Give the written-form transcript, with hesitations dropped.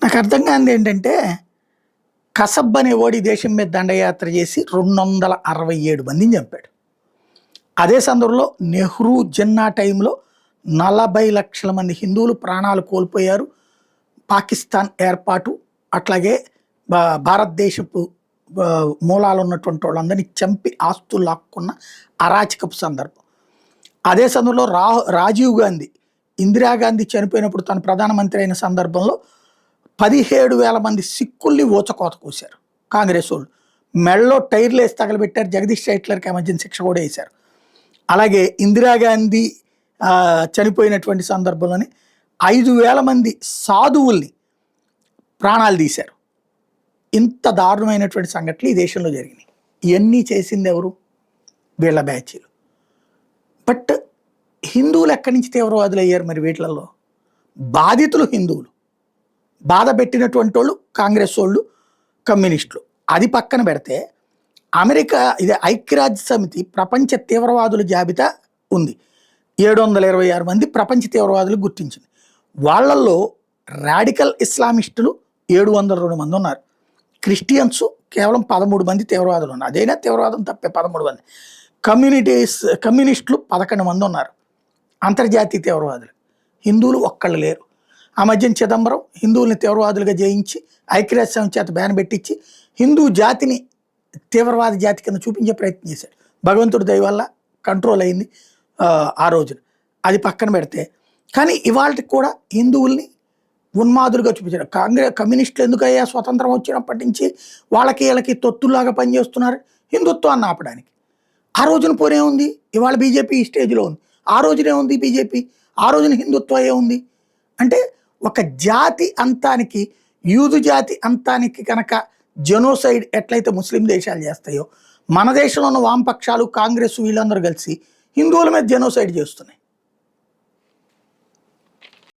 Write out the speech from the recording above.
నాకు అర్థం కానిది ఏంటంటే, కసబ్ అనేవాడు ఈ దేశం మీద దండయాత్ర చేసి 267 మందిని చంపాడు. అదే సందర్భంలో నెహ్రూ, జిన్నా టైంలో 40 లక్షల మంది హిందువులు ప్రాణాలు కోల్పోయారు. పాకిస్తాన్ ఏర్పాటు, అట్లాగే భారతదేశపు మూలాలు ఉన్నటువంటి వాళ్ళందరినీ చంపి ఆస్తులు లాక్కున్న అరాచకపు సందర్భం. అదే సందర్భంలో రాజీవ్ గాంధీ, ఇందిరాగాంధీ చనిపోయినప్పుడు తను ప్రధానమంత్రి అయిన సందర్భంలో 17,000 మంది సిక్కుల్ని ఊచకోత కూశారు కాంగ్రెస్ వాళ్ళు. మెడలో టైర్లు వేసి తగలబెట్టారు. జగదీష్ షెట్లర్కి ఆ మధ్యన శిక్ష కూడా వేశారు. అలాగే ఇందిరాగాంధీ చనిపోయినటువంటి సందర్భంలోనే 5,000 మంది సాధువుల్ని ప్రాణాలు తీశారు. ఇంత దారుణమైనటువంటి సంఘటనలు ఈ దేశంలో జరిగినాయి. ఇవన్నీ చేసింది ఎవరు? వీళ్ళ బ్యాచీలు. బట్ హిందువులు ఎక్కడి నుంచి తీవ్రవాదులు అయ్యారు? మరి వీటిలలో బాధితులు హిందువులు, బాధ పెట్టినటువంటి వాళ్ళు కాంగ్రెస్ వాళ్ళు, కమ్యూనిస్టులు. అది పక్కన పెడితే అమెరికా ఇది ఐక్యరాజ్య సమితి ప్రపంచ తీవ్రవాదుల జాబితా ఉంది. 726 మంది ప్రపంచ తీవ్రవాదులు గుర్తించింది. వాళ్ళల్లో రాడికల్ ఇస్లామిస్టులు 702 మంది ఉన్నారు. క్రిస్టియన్స్ కేవలం 13 మంది తీవ్రవాదులు ఉన్నారు. అదైనా తీవ్రవాదం తప్పే 13 మంది. కమ్యూనిస్టులు 11 మంది ఉన్నారు అంతర్జాతీయ తీవ్రవాదులు. హిందువులు ఒక్కళ్ళు లేరు. ఆ మధ్యన చిదంబరం హిందువుల్ని తీవ్రవాదులుగా జయించి ఐక్యరాజ్య సమితి చేత బ్యాన్ పెట్టించి హిందూ జాతిని తీవ్రవాద జాతి కింద చూపించే ప్రయత్నం చేశాడు. భగవంతుడి దయ వల్ల కంట్రోల్ అయింది ఆ రోజున. అది పక్కన పెడితే కానీ ఇవాళకి కూడా హిందువుల్ని ఉన్మాదులుగా చూపించారు. కమ్యూనిస్టులు ఎందుకయ్యా స్వతంత్రం వచ్చినప్పటి నుంచి వాళ్ళకి వీళ్ళకి తొత్తుల్లాగా పనిచేస్తున్నారు హిందుత్వాన్ని ఆపడానికి. ఆ రోజున పోనే ఉంది, ఇవాళ బీజేపీ ఈ స్టేజ్లో ఉంది. ఆ రోజునే ఉంది బీజేపీ, ఆ రోజున హిందుత్వం ఏముంది అంటే ఒక జాతి అంతానికి, యూదు జాతి అంతానికి కనుక జెనోసైడ్ ఎట్లయితే ముస్లిం దేశాలు చేస్తాయో, మన దేశంలో ఉన్న వామపక్షాలు, కాంగ్రెస్ వీళ్ళందరూ కలిసి హిందువుల మీద జెనోసైడ్ చేస్తున్నాయి.